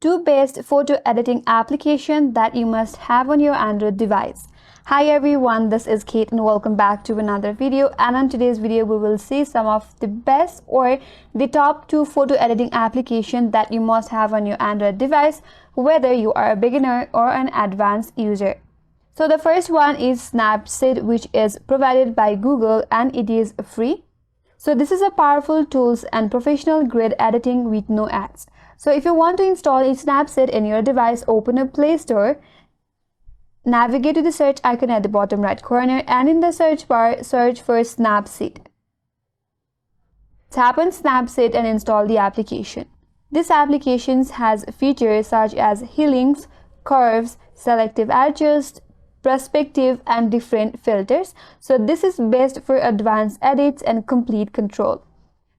Two best photo editing applications that you must have on your Android device. Hi everyone, this is Kate and welcome back to another video. And on today's video we will see some of the best or the top 2 photo editing applications that you must have on your Android device, whether you are a beginner or an advanced user. So the first one is Snapseed, which is provided by Google and it is free. So this is a powerful tools and professional grade editing with no ads. So if you want to install Snapseed in your device, open up Play Store, navigate to the search icon at the bottom right corner, and in the search bar, search for Snapseed. Tap on Snapseed and install the application. This application has features such as healings, curves, selective adjust, perspective, and different filters. So this is best for advanced edits and complete control.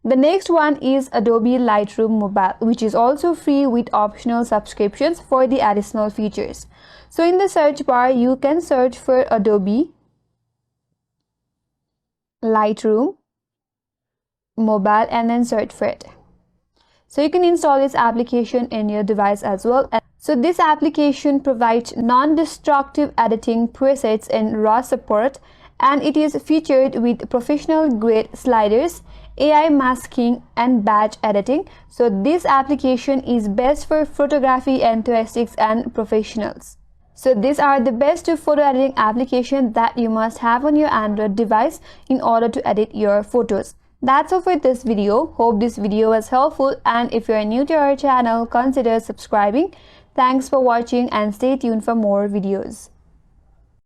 The next one is Adobe Lightroom Mobile, which is also free with optional subscriptions for the additional features. So in the search bar, you can search for Adobe Lightroom Mobile and then search for it. So you can install this application in your device as well. So this application provides non-destructive editing presets in RAW support, and it is featured with professional grade sliders, AI masking, and batch editing. So this application is best for photography enthusiasts and professionals. So these are the best 2 photo editing applications that you must have on your Android device in order to edit your photos. That's all for this video. Hope this video was helpful, and if you are new to our channel, consider subscribing. Thanks for watching and stay tuned for more videos.